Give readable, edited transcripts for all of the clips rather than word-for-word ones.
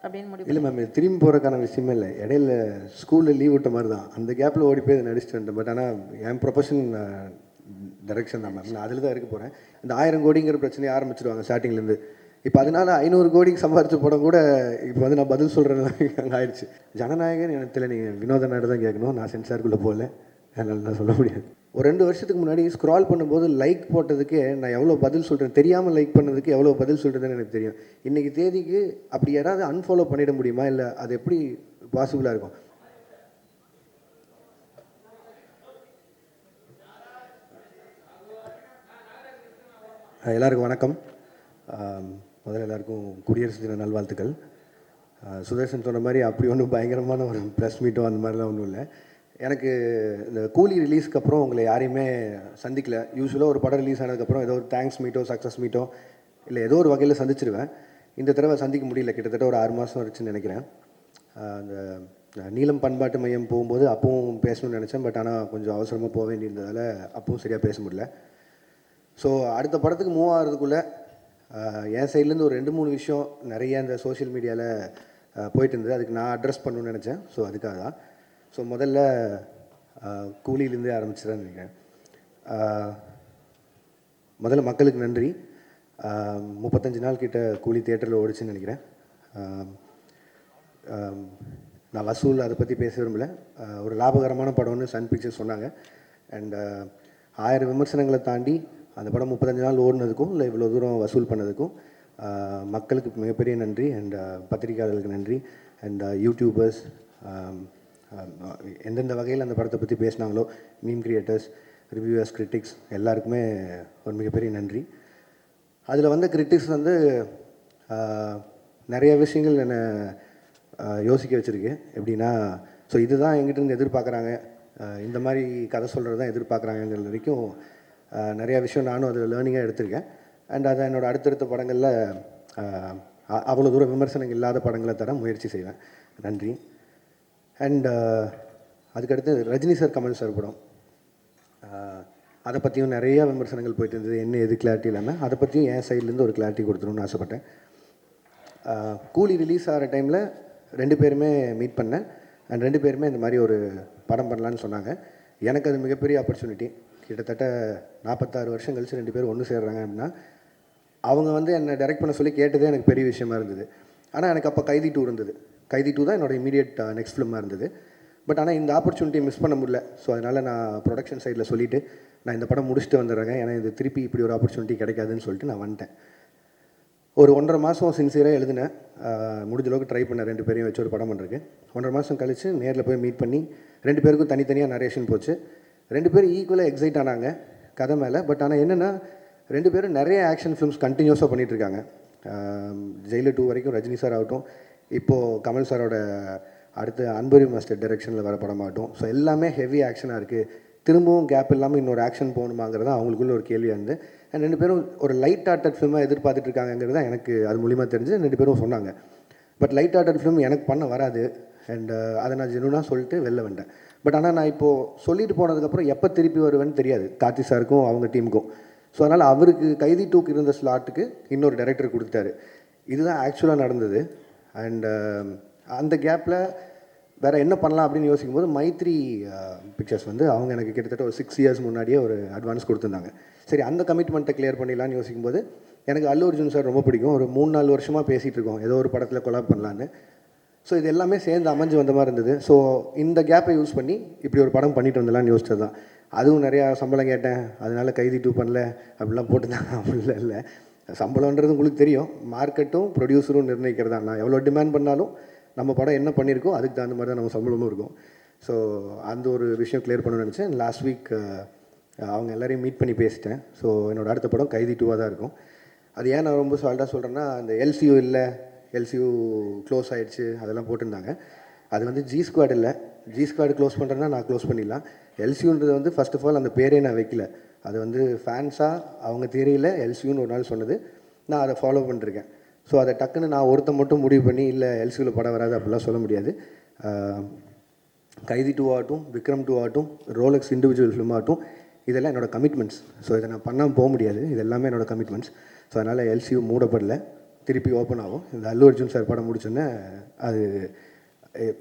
அப்படின்னு முடிவு இல்லை மேம், இது திரும்பி போகிறக்கான விஷயமே இல்லை. இடையில ஸ்கூலில் லீவ் விட்ட மாதிரி தான். அந்த கேப்பில் ஓடி போய் நடிச்சுட்டு வந்துட்டேன். பட் ஆனால் என் ப்ரொஃபஷன் டைரக்ஷன் தான் மேம். நான் அதில் தான் இருக்க போகிறேன். இந்த 1000 கோடிங்கிற பிரச்சனையை ஆரம்பிச்சிருவாங்க ஸ்டார்டிங்லேருந்து. இப்போ அதனால 500 கோடிக்கு சம்பாரிச்ச படம் கூட இப்போ வந்து நான் பதில் சொல்கிறேன் அங்கே ஆயிடுச்சு. ஜனநாயகன் எனக்கு தெரியல, நீங்கள் வினோத நாடு தான் கேட்கணும். நான் சென்சாருக்குள்ளே போகல, அதனால் நான் சொல்ல முடியாது. ஒரு 2 வருஷத்துக்கு முன்னாடி ஸ்க்ரால் பண்ணும்போது லைக் போட்டதுக்கே நான் எவ்வளோ பதில் சொல்கிறேன், தெரியாமல் லைக் பண்ணதுக்கு எவ்வளோ பதில் சொல்கிறதுன்னு எனக்கு தெரியும். இன்றைக்கி தேதிக்கு அப்படி யாராவது அன்ஃபாலோ பண்ணிட முடியுமா, இல்லை அது எப்படி பாசிபிளாக இருக்கும்? எல்லாருக்கும் வணக்கம். முதல்ல எல்லாருக்கும் குடியரசு தின நல்வாழ்த்துக்கள். சுதர்சன் சொன்ன மாதிரி அப்படி ஒன்றும் பயங்கரமான ஒரு ப்ரெஸ் மீட்டோ அந்த மாதிரிலாம் ஒன்றும் இல்லை. எனக்கு இந்த கூலி ரிலீஸ்க்கு அப்புறம் உங்களை யாரையுமே சந்திக்கல. யூஸ்வலாக ஒரு படம் ரிலீஸ் ஆனதுக்கப்புறம் ஏதோ ஒரு தேங்க்ஸ் மீட்டோ சக்ஸஸ் மீட்டோ இல்லை ஏதோ ஒரு வகையில் சந்திச்சிருவேன். இந்த தடவை சந்திக்க முடியல. கிட்டத்தட்ட ஒரு 6 மாதம் ஆச்சுன்னு நினைக்கிறேன். அந்த நீலம் பண்பாட்டு மையம் போகும்போது அப்பவும் பேசணும்னு நினச்சேன். பட் ஆனால் கொஞ்சம் அவசரமாக போக வேண்டியிருந்ததால் அப்பவும் சரியாக பேச முடியல. ஸோ அடுத்த படத்துக்கு மூவ் ஆகிறதுக்குள்ளே என் சைட்லேருந்து ஒரு 2-3 விஷயம் நிறைய இந்த சோஷியல் மீடியாவில் போயிட்டு இருந்தது. அதுக்கு நான் அட்ரஸ் பண்ணணும்னு நினச்சேன். ஸோ அதுக்காக தான். ஸோ முதல்ல கூலியிலேருந்தே ஆரம்பிச்சுதான் நினைக்கிறேன். முதல்ல மக்களுக்கு நன்றி. 35 நாள் கிட்ட கூலி தியேட்டரில் ஓடிச்சுன்னு நினைக்கிறேன். நான் வசூல் அதை பற்றி பேச விரும்பலை. ஒரு லாபகரமான படம்னு சன் பிக்சர்ஸ் சொன்னாங்க. அண்ட் 1000 விமர்சனங்களை தாண்டி அந்த படம் 35 நாள் ஓடினதுக்கும் இல்லை இவ்வளோ தூரம் வசூல் பண்ணதுக்கும் மக்களுக்கு மிகப்பெரிய நன்றி. அண்ட் பத்திரிகையாளர்களுக்கு நன்றி. அண்ட் யூடியூபர்ஸ் எந்தெந்த வகையில் அந்த படத்தை பற்றி பேசினாங்களோ, மீம் கிரியேட்டர்ஸ், ரிவ்யூவர்ஸ், கிரிட்டிக்ஸ் எல்லாருக்குமே ஒரு மிகப்பெரிய நன்றி. அதில் வந்த கிரிட்டிக்ஸ் வந்து நிறைய விஷயங்கள் என்னை யோசிக்க வச்சுருக்கு. எப்படின்னா, ஸோ இதுதான் எங்கிட்டேருந்து எதிர்பார்க்குறாங்க, இந்த மாதிரி கதை சொல்கிறது தான் எதிர்பார்க்குறாங்கங்கிறது வரைக்கும் நிறையா விஷயம் நானும் அதில் லேர்னிங்காக எடுத்திருக்கேன். அண்ட் அதை என்னோடய அடுத்தடுத்த படங்களில் அவ்வளோ தூரம் விமர்சனங்கள் இல்லாத படங்களை தர முயற்சி செய்வேன். நன்றி. அண்ட் அதுக்கடுத்து ரஜினி சார், கமல் சார் படம், அதை பற்றியும் நிறையா விமர்சனங்கள் போயிட்டு இருந்தது. என்ன எது கிளாரிட்டி இல்லாமல் அதை பற்றியும் என் சைட்லேருந்து ஒரு கிளாரிட்டி கொடுத்துருன்னு ஆசைப்பட்டேன். கூலி ரிலீஸ் ஆகிற டைமில் 2 பேருமே மீட் பண்ணேன். அண்ட் 2 பேருமே இந்த மாதிரி ஒரு படம் பண்ணலான்னு சொன்னாங்க. எனக்கு அது மிகப்பெரிய ஆப்பர்ச்சுனிட்டி. கிட்டத்தட்ட 46 வருஷம் கழித்து 2 பேரும் ஒன்று சேர்றாங்க அப்படின்னா, அவங்க வந்து என்னை டைரக்ட் பண்ண சொல்லி கேட்டதே எனக்கு பெரிய விஷயமா இருந்தது. ஆனால் எனக்கு அப்போ கைதி 2 இருந்தது. கைதி 2 தான் என்னோடய இமீடியட் நெக்ஸ்ட் ஃபிலிமாக இருந்தது. பட் ஆனால் இந்த ஆப்பர்ச்சுனிட்டியை மிஸ் பண்ண முடியல. ஸோ அதனால் நான் ப்ரொடக்ஷன் சைடில் சொல்லிவிட்டு நான் இந்த படம் முடிச்சுட்டு வந்துடுறேங்க, ஏன்னா இது திருப்பி இப்படி ஒரு ஆப்பர்ச்சுனிட்டி கிடைக்காதுன்னு சொல்லிட்டு நான் வந்துட்டேன். ஒரு 1.5 மாதம் சின்சியராக எழுதினேன். முடிஞ்ச அளவுக்கு ட்ரை பண்ணேன் 2 பேரையும் வச்சு ஒரு படம் பண்ணுறதுக்கு. 1.5 மாதம் கழித்து நேரில் போய் மீட் பண்ணி 2 பேருக்கும் தனித்தனியாக நரேஷன் போச்சு. 2 பேரும் ஈக்குவலாக எக்ஸைட் ஆனாங்க கதை மேலே. பட் ஆனால் என்னென்னா, 2 பேரும் நிறைய ஆக்ஷன் ஃபிலிம்ஸ் கண்டினியூஸாக பண்ணிகிட்ருக்காங்க. ஜெயிலர் 2 வரைக்கும் ரஜினி சார் ஆகட்டும், இப்போது கமல் சாரோட அடுத்து அன்பரி மாஸ்டர் டைரெக்ஷனில் வர படமாகட்டும். ஸோ எல்லாமே ஹெவி ஆக்ஷனாக இருக்குது. திரும்பவும் கேப் இல்லாமல் இன்னொரு ஆக்ஷன் போகணுமாங்கிறது தான் அவங்களுக்குள்ள ஒரு கேள்வியாக இருந்து. அண்ட் 2 பேரும் ஒரு லைட் ஹார்ட்டட் ஃபிலிமாக எதிர்பார்த்துட்டு இருக்காங்கிறது தான் எனக்கு அது மூலிமா தெரிஞ்சு 2 பேரும் சொன்னாங்க. பட் லைட் ஹார்ட்டட் ஃபிலிம் எனக்கு பண்ண வராது. அண்ட் அதை நான் ஜெனுவனாக சொல்லிட்டு வெளில வந்துட்டேன். பட் ஆனால் நான் இப்போது சொல்லிட்டு போனதுக்கப்புறம் எப்போ திருப்பி வருவேன்னு தெரியாது கார்த்தி சாருக்கும் அவங்க டீமுக்கும். ஸோ அதனால் அவருக்கு கைதி 2க்கு இருந்த ஸ்லாட்டுக்கு இன்னொரு டைரக்டர் கொடுத்துட்டாரு. இதுதான் ஆக்சுவலாக நடந்தது. அண்ட் அந்த கேப்பில் வேறு என்ன பண்ணலாம் அப்படின்னு யோசிக்கும்போது மைத்ரி பிக்சர்ஸ் வந்து அவங்க எனக்கு கிட்டத்தட்ட ஒரு 6 இயர்ஸ் முன்னாடியே ஒரு அட்வான்ஸ் கொடுத்துருந்தாங்க. சரி, அந்த கமிட்மெண்ட்டை கிளியர் பண்ணிடலான்னு யோசிக்கும்போது எனக்கு அல்லு அர்ஜுன் சார் ரொம்ப பிடிக்கும். ஒரு 3-4 வருஷமாக பேசிகிட்டு இருக்கோம் ஏதோ ஒரு படத்தில் கொலாப் பண்ணலான்னு. ஸோ இது எல்லாமே சேர்ந்து அமைஞ்சு வந்த மாதிரி இருந்தது. ஸோ இந்த கேப்பை யூஸ் பண்ணி இப்படி ஒரு படம் பண்ணிட்டு வந்துடலான்னு யோசிச்சது தான். அதுவும் நிறையா சம்பளம் கேட்டேன், அதனால கைதி 2 பண்ணல அப்படிலாம் போட்டுதான். அப்படிலாம் இல்லை, சம்பளன்றது உங்களுக்கு தெரியும், மார்க்கெட்டும் ப்ரொடியூசரும் நிர்ணயிக்கிறது தான். நான் எவ்வளோ டிமாண்ட் பண்ணாலும் நம்ம படம் என்ன பண்ணியிருக்கோம் அதுக்கு தகுந்த மாதிரி தான் நம்ம சம்பளமும் இருக்கும். ஸோ அந்த ஒரு விஷயம் கிளியர் பண்ணணும்னு நினச்சேன். லாஸ்ட் வீக் அவங்க எல்லோரையும் மீட் பண்ணி பேசிட்டேன். ஸோ என்னோடய அடுத்த படம் கைதி 2வாக தான் இருக்கும். அது ஏன் நான் ரொம்ப சால்ட்டாக சொல்கிறேன்னா, அந்த எல்சியூ இல்லை, எல்சியூ க்ளோஸ் ஆகிடுச்சு அதெல்லாம் போட்டிருந்தாங்க. அது வந்து ஜி ஸ்குவாட் இல்லை. ஜி ஸ்குவாட் க்ளோஸ் பண்ணுறேன்னா நான் க்ளோஸ் பண்ணிடலாம். எல்சியூன்றது வந்து ஃபர்ஸ்ட் ஆஃப் ஆல் அந்த பேரே நான் வைக்கல. அது வந்து ஃபேன்ஸாக அவங்க தியரியில் எல்சியூன்னு ஒரு நாள் சொன்னது, நான் அதை ஃபாலோ பண்ணிருக்கேன். ஸோ அதை டக்குன்னு நான் ஒருத்தன் மட்டும் முடிவு பண்ணி இல்லை எல்சியூவில் படம் வராது அப்படிலாம் சொல்ல முடியாது. கைதி 2 ஆகட்டும், விக்ரம் 2 ஆகட்டும், ரோலக்ஸ் இண்டிவிஜுவல் ஃபிலிம் ஆகட்டும், இதெல்லாம் என்னோடய கமிட்மெண்ட்ஸ். ஸோ இதை நான் பண்ணாமல் போக முடியாது. இது எல்லாமே என்னோடய கமிட்மெண்ட்ஸ். ஸோ அதனால் எல்சியூ மூடப்படலை. திருப்பி ஓப்பன் ஆகும். இந்த அல்லு அர்ஜுன் சார் படம் முடிச்சோன்னே அது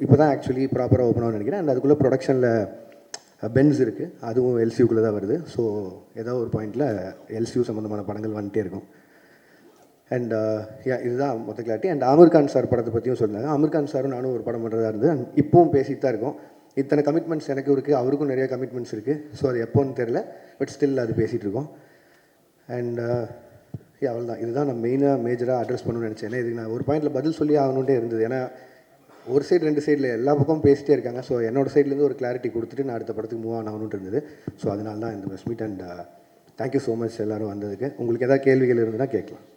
இப்போ தான் ஆக்சுவலி ப்ராப்பராக ஓப்பன் ஆகும்னு நினைக்கிறேன். அண்ட் அதுக்குள்ளே ப்ரொடக்ஷனில் பென்ஸ் இருக்குது, அதுவும் எல்சியூக்குள்ளே தான் வருது. ஸோ ஏதோ ஒரு பாயிண்டில் எல்சியூ சம்மந்தமான படங்கள் வந்துட்டே இருக்கும். அண்ட் இதுதான் மொத்த clarity. And Aamir Khan sir படத்தை பற்றியும் சொன்னாங்க. ஆமீர் கான் சாரும் நானும் ஒரு படம் பண்ணுறதா இருந்தது. அண்ட் இப்போவும் பேசிட்டு தான் இருக்கோம். இத்தனை கமிட்மெண்ட்ஸ் எனக்கும் இருக்குது, அவருக்கும் நிறைய கமிட்மெண்ட்ஸ் இருக்குது. ஸோ அது எப்போன்னு தெரில, பட் ஸ்டில் அது பேசிகிட்டு இருக்கோம். அண்ட் அவ்வளோதான். இதுதான் நான் மேஜராக அட்ரஸ் பண்ணணும்னு நினச்சேன். ஏன்னா இதுக்கு நான் ஒரு பாயிண்டில் பதில் சொல்லி ஆகணுன்ட்டே இருந்தது. ஏன்னா ஒரு சைடு 2 சைடில் எல்லா பக்கமும் பேசிட்டே இருக்காங்க. ஸோ என்னோடய சைட்லேருந்து ஒரு கிளாரிட்டி கொடுத்துட்டு நான் அடுத்த படத்துக்கு மூவ் ஆகணுன்ட்டு இருந்தது. ஸோ அதனால தான் இந்த press meet. And thank you so much எல்லோரும் வந்ததுக்கு. உங்களுக்கு எதாவது கேள்விகள் இருந்ததுன்னா கேட்கலாம்.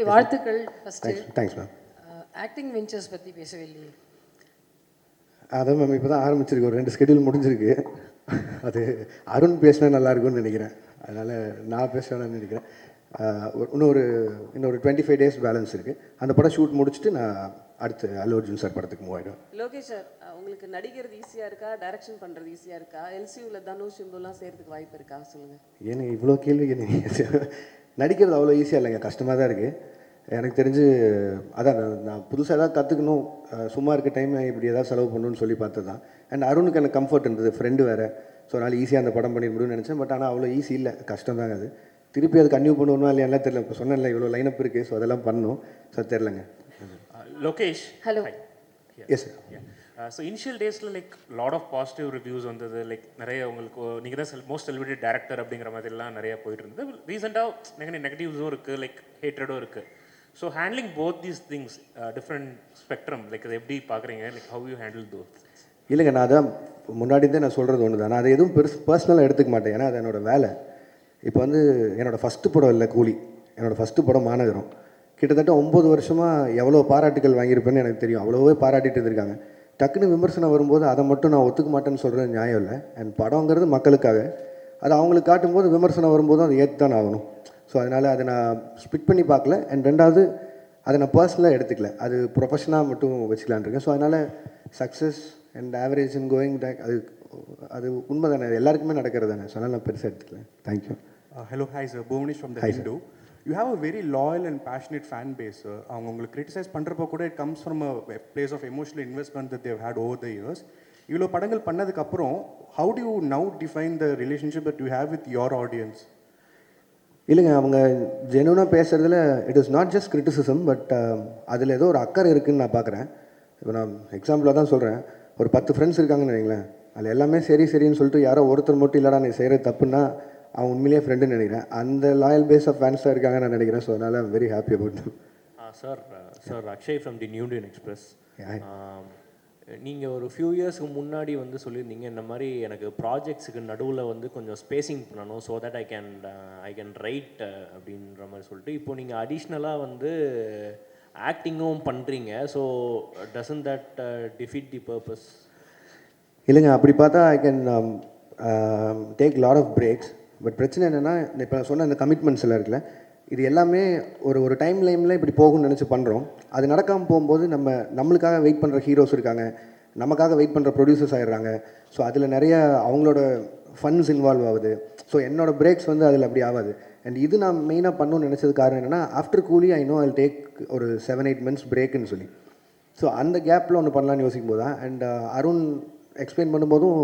வாழ்த்துக்கள். Thanks ma'am. ஆக்டிங் வெஞ்சர்ஸ் பற்றி பேசவே இல்லையே? அதான் மேம் இப்போ தான் ஆரம்பிச்சிருக்கு, ஒரு 2 ஸ்கெடியூல் முடிஞ்சிருக்கு. அது அருண் பேசினா நல்லாயிருக்கும்னு நினைக்கிறேன், அதனால் நான் பேசுவேன்னு நினைக்கிறேன். இன்னொரு 25 டேஸ் பேலன்ஸ் இருக்குது. அந்த படம் ஷூட் முடிச்சுட்டு நான் அடுத்து அல்லு அர்ஜுன் சார் படத்துக்கு மூவ் ஆகிடும். லோகேஷ் சார், உங்களுக்கு நடிக்கிறது ஈஸியாக இருக்கா, டைரக்ஷன் பண்ணுறது ஈஸியாக இருக்கா? எல்சியூவில் தனுஷ் சிம்புலாம் சேர்த்துக்கு வாய்ப்பு இருக்கா சொல்லுங்கள். ஏன்னா இவ்வளோ கேள்வி நடிக்கிறது அவ்வளோ ஈஸியாக இல்லைங்க, கஷ்டமாக தான் இருக்குது எனக்கு தெரிஞ்சு. அதான் நான் புதுசாக ஏதாவது கற்றுக்கணும், சும்மா இருக்க டைம் இப்படி ஏதாவது செலவு பண்ணணும்னு சொல்லி பார்த்தது தான். அண்ட் அருணுக்கு எனக்கு கம்ஃபர்ட் இருந்தது, ஃப்ரெண்டு வேறு. ஸோ அதனால் ஈஸியாக அந்த படம் பண்ணிட முடியும்னு நினச்சேன். பட் ஆனால் அவ்வளோ ஈஸி இல்லை, கஷ்டம் தாங்க அது. திருப்பி அது கன்டினியூ பண்ணணுமா இல்லையா தெரியல. இப்போ சொன்னேன்ல இவ்வளோ லைனப் இருக்குது, ஸோ அதெல்லாம் பண்ணணும். சார் தெரிலங்க. Lokesh, hello. Yes sir. So initial டேஸில் like lot of positive reviews வந்தது. லைக் நிறைய உங்களுக்கு நீங்கள் தான் மோஸ்ட் செலிபிரிட்டி டேரக்டர் அப்படிங்கிற மாதிரிலாம் நிறைய போயிட்டு இருந்தது. ரீசெண்டாக நெகட்டிவ்ஸும் இருக்குது, லைக் ஹேட்ரடும் இருக்குது. So handling both these things, different spectrum, like அதை எப்படி பார்க்குறீங்க? Like how you handle those? இல்லைங்க, நான் அதான் முன்னாடி தான் நான் சொல்கிறது ஒன்று தான். நான் அதை எதுவும் பர்சனலாக எடுத்துக்க மாட்டேன், ஏன்னா அது என்னோடய வேலை. இப்போ வந்து என்னோடய ஃபஸ்ட்டு படம் இல்லை கூலி, என்னோடய ஃபஸ்ட்டு படம் மாநகரம். கிட்டத்தட்ட 9 வருஷமாக எவ்வளோ பாராட்டுகள் வாங்கியிருப்பேன்னு எனக்கு தெரியும். அவ்வளோவே பாராட்டிட்டு இருந்திருக்காங்க. டக்குன்னு விமர்சனம் வரும்போது அதை மட்டும் நான் ஒத்துக்க மாட்டேன்னு சொல்கிறது நியாயம் இல்லை. அண்ட் படங்கிறது மக்களுக்காக, அது அவங்களுக்கு காட்டும்போது விமர்சனம் வரும்போதும் அதை ஏற்று தான் ஆகணும். ஸோ அதனால் அதை நான் ஸ்பிட் பண்ணி பார்க்கல. அண்ட் ரெண்டாவது அதை நான் பர்சனலாக எடுத்துக்கல, அது ப்ரொஃபஷனாக மட்டும் வச்சுக்கலான் இருக்கேன். ஸோ அதனால் success and average and going back அது உண்மை தானே, எல்லாருக்குமே நடக்கிறது தானே. ஸோ அதனால் நான் பெருசாக எடுத்துக்கல. Thank you. Hello, hi sir. Bhuvanish from the Hindu. You have a very loyal and passionate fan base, sir. அவங்க உங்களுக்கு கிரிட்டிசைஸ் பண்ணுறப்போ கூட it comes from a place of emotional investment that they've had over the years. இவ்வளோ படங்கள் பண்ணதுக்கப்புறம் how do you now define the relationship that you have with your audience? இல்லைங்க, அவங்க ஜெனுவனாக பேசுகிறதுல it is not just criticism, but அதில் ஏதோ ஒரு அக்கறை இருக்குதுன்னு நான் பார்க்குறேன். இப்போ நான் எக்ஸாம்பிளாக தான் சொல்கிறேன், ஒரு 10 ஃப்ரெண்ட்ஸ் இருக்காங்கன்னு வைங்களேன், அதில் எல்லாமே சரின்னு சொல்லிட்டு யாரோ ஒருத்தர் மட்டும் இல்லைடா நீ செய்கிறது தப்புன்னா அவன் உண்மையிலேயே ஃப்ரெண்டுன்னு நினைக்கிறேன். அந்த லாயல் பேஸ் ஆஃப் ஃபேன்ஸாக இருக்காங்க நான் நினைக்கிறேன். ஸோ அதனால் I'm very happy about them. Sir Akshay from the new Indian express. நீங்கள் ஒரு ஃபியூ இயர்ஸ்க்கு முன்னாடி வந்து சொல்லியிருந்தீங்க, இந்த மாதிரி எனக்கு ப்ராஜெக்ட்ஸுக்கு நடுவில் வந்து கொஞ்சம் ஸ்பேசிங் பண்ணணும், so that I can write அப்படின்ற மாதிரி சொல்லிட்டு. இப்போது நீங்கள் அடிஷ்னலாக வந்து ஆக்டிங்கும் பண்ணுறீங்க. So doesn't that defeat the purpose? இல்லைங்க, அப்படி பார்த்தா I can take lot of breaks. But பிரச்சனை என்னென்னா, இப்போ நான் சொன்ன அந்த கமிட்மெண்ட்ஸ் எல்லாம் இருக்குல்ல, இது எல்லாமே ஒரு டைம் லைனில் இப்படி போகும்னு நினச்சி பண்ணுறோம். அது நடக்காமல் போகும்போது நம்மளுக்காக வெயிட் பண்ணுற ஹீரோஸ் இருக்காங்க, நமக்காக வெயிட் பண்ணுற ப்ரொடியூசர்ஸ் ஆகிடுறாங்க. ஸோ அதில் நிறைய அவங்களோட ஃபண்ட்ஸ் இன்வால்வ் ஆகுது. ஸோ என்னோடய பிரேக்ஸ் வந்து அதில் அப்படி ஆகாது. அண்ட் இது நான் மெயினாக பண்ணணும்னு நினச்சது காரணம் என்னென்னா, ஆஃப்டர் கூலி ஐ நோ ஐ டேக் ஒரு 7-8 months பிரேக்குன்னு சொல்லி. ஸோ அந்த கேப்பில் ஒன்று பண்ணலான்னு யோசிக்கும் போது தான். அண்ட் அருண் எக்ஸ்பிளைன் பண்ணும்போதும்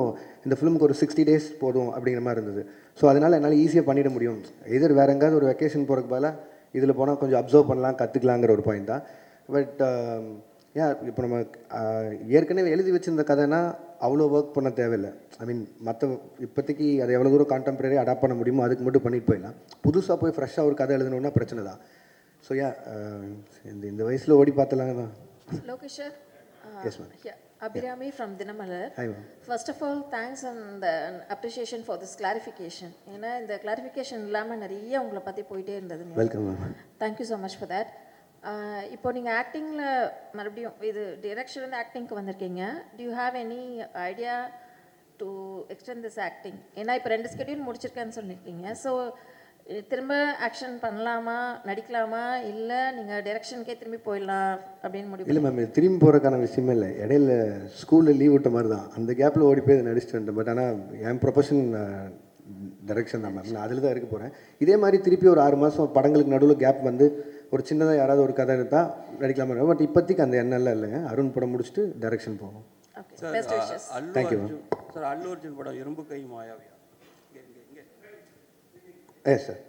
இந்த ஃபிலிமுக்கு ஒரு 60 days போதும் அப்படிங்கிற மாதிரி இருந்தது. ஸோ அதனால் என்னால் ஈஸியாக பண்ணிட முடியும். எதிர் வேறு எங்கேயாவது ஒரு வெக்கேஷன் போகிறதுக்கு பதிலாக இதில் போனால் கொஞ்சம் அப்சர்வ் பண்ணலாம், கற்றுக்கலாங்கிற ஒரு பாயிண்ட் தான். பட் இப்போ நம்ம ஏற்கனவே எழுதி வச்சுருந்த கதைனா அவ்வளோ ஒர்க் பண்ண தேவையில்லை. ஐ மீன் இப்போதைக்கு அதை எவ்வளோ தூரம் கான்டெம்பரரி அடாப்ட் பண்ண முடியுமோ அதுக்கு மட்டும் பண்ணிட்டு போயிடலாம். புதுசாக போய் ஃப்ரெஷ்ஷாக ஒரு கதை எழுதணுன்னா பிரச்சனை தான். ஸோ இந்த வயசில் ஓடி பார்த்தலாங்க தான். Lokesh sir. Yes ma'am. Yeah, Abhirami from Dinamalar. Hi ma'am. First of all, thanks and appreciation for this clarification. ஏன்னா இந்த கிளாரிஃபிகேஷன் இல்லாமல் நிறைய உங்களை பற்றி போயிட்டே இருந்தது. Welcome ma'am. Thank you so much for that. இப்போ நீங்கள் ஆக்டிங்கில் மறுபடியும் இது டிரெக்ஷன் ஆக்டிங்க்கு வந்திருக்கீங்க. To you have any idea to extend this acting? ஏன்னா இப்போ 2 ஸ்கெடியூல் முடிச்சிருக்கேன்னு சொல்லியிருக்கீங்க. ஸோ திரும்ப ஆக்ஷன் பண்ணலாமா, நடிக்கலாமா, இல்லை நீங்கள் டைரக்ஷனுக்கே திரும்பி போயிடலாம் அப்படின்னு முடிவு இல்லை மேம், இது திரும்பி போகிறக்கான விஷயமே இல்லை. இடையில ஸ்கூலில் லீவ் விட்ட மாதிரி தான், அந்த கேப்பில் ஓடி போய் நடிச்சுட்டு வந்துட்டேன். பட் ஆனால் என் ப்ரொஃபஷன் டைரக்ஷன் தான் மேம், நான் அதில் தான் இருக்க போகிறேன். இதே மாதிரி திருப்பி ஒரு 6 மாதம் படங்களுக்கு நடுவில் கேப் வந்து ஒரு சின்னதாக யாராவது ஒரு கதை எடுத்தால் நடிக்கலாமா. பட் இப்போதைக்கு அந்த எண்ணெல்லாம் இல்லைங்க. அருண் படம் முடிச்சுட்டு டைரக்ஷன் போகணும். Okay, best wishes. Thank you, ma'am. Sir Allu Arjun படம் இரும்பு கை மாயாவி. சார்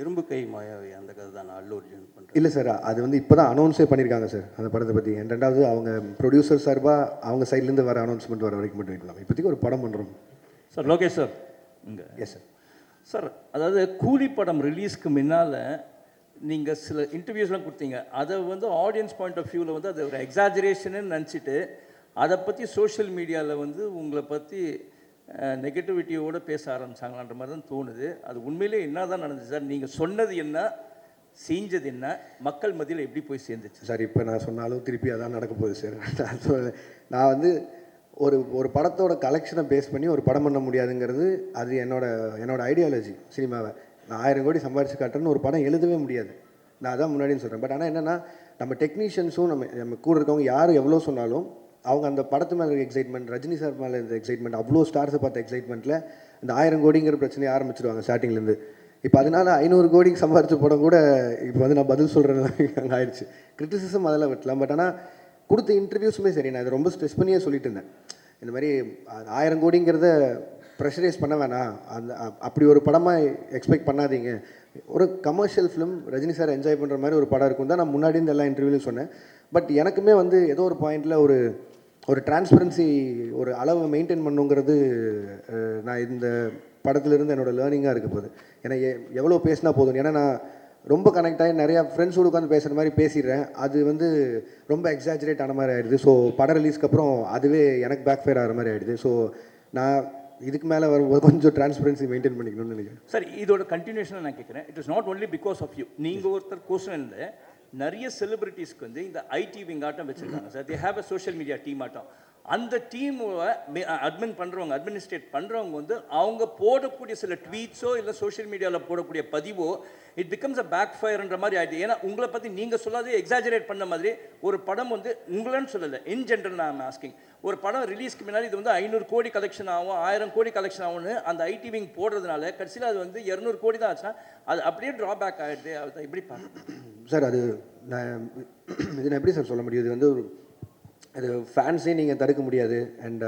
இரும்பு கை மாயாவி அந்த கதை தான் அல்லு அர்ஜுன் பண்ணுறேன். இல்லை சார், அது வந்து இப்போ தான் அனௌன்ஸே பண்ணியிருக்காங்க சார் அந்த படத்தை பற்றி. ரெண்டாவது அவங்க ப்ரொடியூசர் சார்பாக அவங்க சைட்லேருந்து வர அனௌன்ஸ்மெண்ட் வர வரைக்கும் மட்டும் வைக்கலாம். இப்போதைக்கு ஒரு படம் பண்ணுறோம். சார் லோகேஷ் சார் இங்கே. Yes sir. சார் அதாவது கூலி படம் ரிலீஸ்க்கு முன்னால் நீங்கள் சில இன்டர்வியூஸ்லாம் கொடுத்தீங்க. அதை வந்து ஆடியன்ஸ் பாயிண்ட் ஆஃப் வியூவில் வந்து அது ஒரு எக்ஸாஜரேஷன்னு நினச்சிட்டு அதை பற்றி சோஷியல் மீடியாவில் வந்து உங்களை பற்றி நெகட்டிவிட்டியோடு பேச ஆரம்பிச்சாங்களான்ற மாதிரி தான் தோணுது. அது உண்மையிலே என்ன தான் நடந்துச்சு சார்? நீங்கள் சொன்னது என்ன, செஞ்சது என்ன, மக்கள் மத்தியில் எப்படி போய் சேர்ந்துச்சு சார்? இப்போ நான் சொன்னாலும் திருப்பி அதான் நடக்க போகுது சார். நான் வந்து ஒரு படத்தோட கலெக்ஷனை பேஸ் பண்ணி ஒரு படம் பண்ண முடியாதுங்கிறது அது என்னோட ஐடியாலஜி. சினிமாவை நான் 1000 கோடி சம்பாரிச்சு காட்டுறேன்னு ஒரு படம் எழுதவே முடியாது. நான் அதான் முன்னாடின்னு சொல்கிறேன். பட் ஆனால் என்னென்னா, நம்ம டெக்னீஷியன்ஸும் நம்ம கூட இருக்கவங்க யார் எவ்வளோ சொன்னாலும் அவங்க அந்த படத்து மேலே இருக்க எக்ஸைட்மெண்ட், ரஜினி சார் மேலே இருந்த எக்ஸைட்மெண்ட், அவ்வளோ ஸ்டார்ஸை பார்த்த எக்ஸைட்மெண்ட்டில் இந்த 1000 கோடிங்கிற பிரச்சனையை ஆரம்பிச்சிருவாங்க ஸ்டார்டிங்லேருந்து. இப்போ அதனால் 500 கோடிக்கு சம்பாரிச்ச படம் கூட இப்போ வந்து நான் பதில் சொல்கிறேன் அங்கே ஆயிடுச்சு. கிரிட்டிசிசம் அதெல்லாம் விட்டலாம். பட் ஆனால் கொடுத்த இன்டர்வியூஸுமே சரி, நான் இதை ரொம்ப ஸ்ட்ரெஸ் பண்ணியே சொல்லிட்டு இருந்தேன். இந்த மாதிரி 1000 கோடிங்கிறத ப்ரெஷரைஸ் பண்ண வேணாம், அந்த அப்படி ஒரு படமாக எக்ஸ்பெக்ட் பண்ணாதீங்க. ஒரு commercial film Rajini sir enjoy பண்ணுற மாதிரி ஒரு படம் இருக்கும் தான் நான் முன்னாடி இந்த எல்லா இன்டர்வியூலையும் சொன்னேன். பட் எனக்குமே வந்து ஏதோ ஒரு பாயிண்டில் ஒரு டிரான்ஸ்பரன்சி, ஒரு அளவை மெயின்டைன் பண்ணுங்கிறது நான் இந்த படத்துலேருந்து என்னோடய லேர்னிங்காக இருக்க போகுது. ஏன்னா எவ்வளோ பேசினா போதும். ஏன்னா நான் ரொம்ப கனெக்ட் ஆகி நிறையா ஃப்ரெண்ட்ஸோடு உட்காந்து பேசுகிற மாதிரி பேசிடுறேன். அது வந்து ரொம்ப எக்ஸாஜரேட் ஆன மாதிரி ஆகிடுது. ஸோ படம் ரிலீஸ்க்கு அப்புறம் அதுவே எனக்கு பேக் ஃபயர் ஆகிற மாதிரி ஆகிடுது. ஸோ நான் இதுக்கு மேலே வரும்போது கொஞ்சம் டிரான்ஸ்பரன்சி மெயின்டைன் பண்ணிக்கணும்னு நினைக்கிறேன். சார். இதோட கண்டினியூஷனாக நான் கேட்குறேன். It is not only because of you. நீங்கள் ஒருத்தர் கோஷன் இல்லை, நிறைய செலிபிரிட்டிஸ்க்கு வந்து இந்த ஐடி விங் ஆட்டம் வச்சுருக்காங்க சார். They have a social media team ஆட்டம். அந்த டீமை அட்மினிஸ்ட்ரேட் பண்ணுறவங்க வந்து அவங்க போடக்கூடிய சில ட்வீட்ஸோ இல்லை சோஷியல் மீடியாவில் போடக்கூடிய பதிவோ இட் பிகம்ஸ் அ பேக் ஃபயர்ன்ற மாதிரி ஆகிடுது. ஏன்னா உங்களை பற்றி நீங்கள் சொல்லாதே எக்ஸாஜரேட் பண்ண மாதிரி ஒரு படம் வந்து உங்களன்னு சொல்லலை, இன் ஜென்ரல் நான் ஆஸ்கிங், ஒரு படம் ரிலீஸ்க்கு முன்னாடி இது வந்து 500 கோடி கலெக்ஷன் ஆகும், 1000 கோடி கலெக்ஷன் ஆகும்னு அந்த ஐடி விங் போடுறதுனால கடைசியில் அது வந்து 200 கோடி தான் ஆச்சுன்னா அது அப்படியே ட்ராபேக் ஆகிடுது. அதை எப்படி பார்க்க சார்? அது நான் எப்படி சார் சொல்ல முடியும்? இது வந்து அது ஃபேன்ஸே நீங்கள் தடுக்க முடியாது. அண்ட்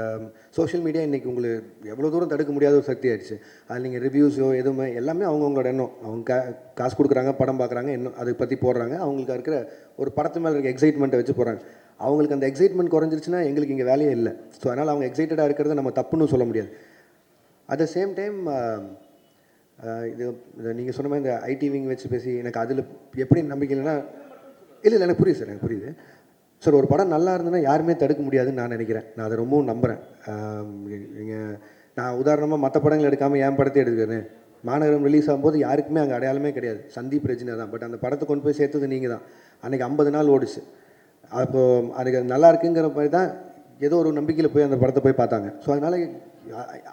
சோஷியல் மீடியா இன்றைக்கி உங்களுக்கு எவ்வளோ தூரம் தடுக்க முடியாத ஒரு சக்தி ஆயிடுச்சு. அது நீங்கள் ரிவ்யூஸோ எதுவுமே எல்லாமே அவங்கவுங்களோட எண்ணம். அவங்க காசு கொடுக்குறாங்க, படம் பார்க்குறாங்க, எண்ணம் அதை பற்றி போடுறாங்க. அவங்களுக்கு இருக்கிற ஒரு படத்து மேலே இருக்க எக்ஸைட்மெண்ட்டை வச்சு போகிறாங்க. அவங்களுக்கு அந்த எக்ஸைட்மெண்ட் குறைஞ்சிருச்சுன்னா எங்களுக்கு இங்கே வேலையே இல்லை. ஸோ அதனால் அவங்க எக்ஸைட்டடாக இருக்கிறத நம்ம தப்புன்னு சொல்ல முடியாது. அட் த சேம் டைம் இது நீங்கள் சொன்ன மாதிரி இந்த ஐடி விங் வச்சு பேசி எனக்கு அதில் எப்படி நம்பிக்கை இல்லைன்னா, இல்லை எனக்கு புரியுது சார், எனக்கு புரியுது சார். ஒரு படம் நல்லா இருந்ததுன்னா யாருமே தடுக்க முடியாதுன்னு நான் நினைக்கிறேன். நான் அதை ரொம்பவும் நம்புகிறேன். நான் உதாரணமாக மற்ற படங்கள் எடுக்காமல் என் படத்தை எடுக்கிறேன். மாநகரம் ரிலீஸ் ஆகும்போது யாருக்குமே அங்கே அடையாளமே கிடையாது, சந்தீப் ரஜினா தான். பட் அந்த படத்தை கொண்டு போய் சேர்த்தது நீங்கள் தான். அன்றைக்கி 50 நாள் ஓடிச்சு. அப்போது அதுக்கு நல்லா இருக்குங்கிற மாதிரி தான் ஏதோ ஒரு நம்பிக்கையில் போய் அந்த படத்தை போய் பார்த்தாங்க. ஸோ அதனால்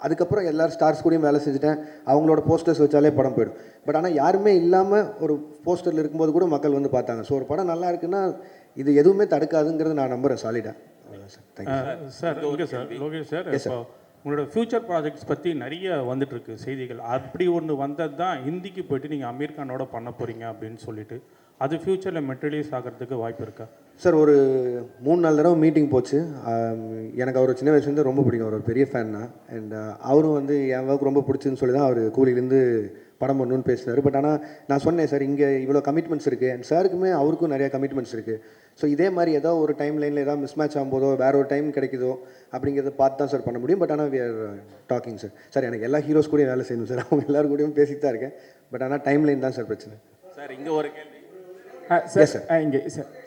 அதுக்கப்புறம் எல்லோரும் ஸ்டார்ஸ் கூடயும் வேலை செஞ்சுட்டேன். அவங்களோட போஸ்டர்ஸ் வச்சாலே படம் போயிடும். பட் ஆனால் யாருமே இல்லாமல் ஒரு போஸ்டரில் இருக்கும்போது கூட மக்கள் வந்து பார்த்தாங்க. ஸோ ஒரு படம் நல்லா இருக்குன்னா இது எதுவுமே தடுக்காதுங்கிறது நான் நம்புகிறேன் சாலிடாக. Sir thank you sir. Okay sir. Lokesh sir, இப்போ உங்களோட ஃப்யூச்சர் ப்ராஜெக்ட்ஸ் பற்றி நிறைய வந்துட்டுருக்கு செய்திகள். அப்படி ஒன்று வந்தது தான் ஹிந்திக்கு போய்ட்டு நீங்கள் அமீர் கானோட பண்ண போகிறீங்க அப்படின்னு சொல்லிட்டு, அது ஃப்யூச்சரில் மெட்டீரியல்ஸ் ஆகிறதுக்கு வாய்ப்பு இருக்கா சார்? ஒரு 3-4 தடவை மீட்டிங் போச்சு. எனக்கு அவர் சின்ன வயசுலேருந்து ரொம்ப பிடிக்கும். அவர் ஒரு பெரிய ஃபேன் தான். அண்ட் அவரும் வந்து என் ஒர்க் ரொம்ப பிடிச்சுன்னு சொல்லி தான் அவர் கூலிலேருந்து படம் பண்ணணுன்னு பேசினார். பட் ஆனால் நான் சொன்னேன் சார், இங்கே இவ்வளோ கமிட்மெண்ட்ஸ் இருக்குது. அண்ட் சாருக்குமே அவருக்கும் நிறையா கமிட்மெண்ட்ஸ் இருக்குது. ஸோ இதே மாதிரி ஏதோ ஒரு டைம் லைனில் ஏதாவது மிஸ் மேட்ச் ஆகும்போதோ வேறு ஒரு டைம் கிடைக்குதோ அப்படிங்கிறத பார்த்து தான் சார் பண்ண முடியும். பட் ஆனால் we are talking sir. Sir எனக்கு எல்லா ஹீரோஸ் கூடயும் வேலை செய்யணும் சார். அவங்க எல்லாரும் கூடயும் பேசிட்டு தான் இருக்கேன். பட் ஆனால் டைம் லைன் தான் சார் பிரச்சனை. சார் இங்கே ஒரு கேள்வி சார். இங்கே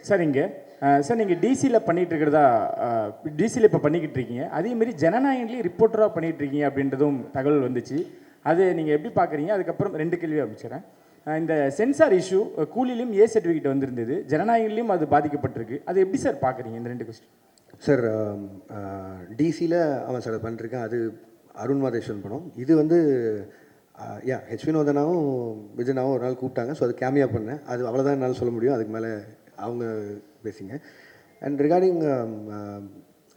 சார் இங்கே சார் நீங்கள் டிசியில் பண்ணிகிட்டு இருக்கிறதா, டிசியில் இப்போ பண்ணிக்கிட்டு இருக்கீங்க. அதேமாரி ஜனநாயகன்லேயும் ரிப்போர்ட்டராக பண்ணிகிட்டு இருக்கீங்க அப்படின்றதும் தகவல் வந்துச்சு. அது நீங்கள் எப்படி பார்க்குறீங்க? அதுக்கப்புறம் 2 கேள்வி ஆரம்பிச்சிடறேன். இந்த சென்சார் இஷ்யூ கூலிலையும் ஏ சர்டிஃபிகேட் வந்திருந்தது, ஜனநாயகன்லேயும் அது பாதிக்கப்பட்டிருக்கு. அது எப்படி சார் பார்க்குறீங்க இந்த 2 கொஸ்டின்? சார் டிசியில் அவன் சார் பண்ணிருக்கேன். அது அருண் மாதேஸ்வரன் படம். இது வந்து ஹெச் வினோதனாவும் விஜயனாவும் ஒரு நாள் கூப்பிட்டாங்க. ஸோ அது கேமியா பண்ணேன். அது அவ்வளோதான் என்னால் சொல்ல முடியும். அதுக்கு மேலே அவங்க பேசிங்க. அண்ட் ரிகார்டிங்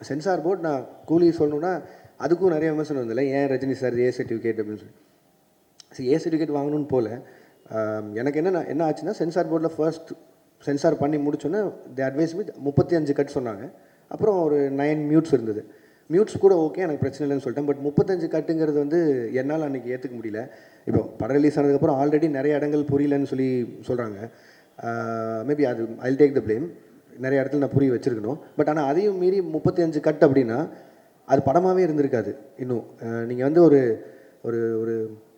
சென்சார் போர்ட், நான் கூலி சொல்லணுன்னா அதுக்கும் நிறைய விமர்சனம் வந்தில்ல, ஏன் ரஜினி சார் ஏ சர்டிஃபிகேட் அப்படின்னு சொல்லி. சரி, ஏ சர்டிஃபிகேட் வாங்கணும்னு போல எனக்கு என்ன ஆச்சுன்னா, சென்சார் போர்டில் ஃபர்ஸ்ட் சென்சார் பண்ணி முடிச்சோன்னே தி அட்வைஸ் வித் 35 கட் சொன்னாங்க. அப்புறம் ஒரு 9 மியூட்ஸ் இருந்தது. மியூட்ஸ் கூட ஓகே, எனக்கு பிரச்சனை இல்லைன்னு சொல்லிட்டேன். பட் 35 கட்டுங்கிறது வந்து என்னால் அன்றைக்கி ஏற்றுக்க முடியல. இப்போ படம் ரிலீஸ் ஆனதுக்கப்புறம் ஆல்ரெடி நிறைய இடங்கள் புரியலன்னு சொல்கிறாங்க. மேபி அது ஐல் டேக் த ப்ளேம். நிறைய இடத்துல நான் புரிய வச்சுருக்கணும். பட் ஆனால் அதையும் மீறி 35 கட் அப்படின்னா அது படமாகவே இருந்திருக்காது. இன்னும் நீங்கள் வந்து ஒரு ஒரு ஒரு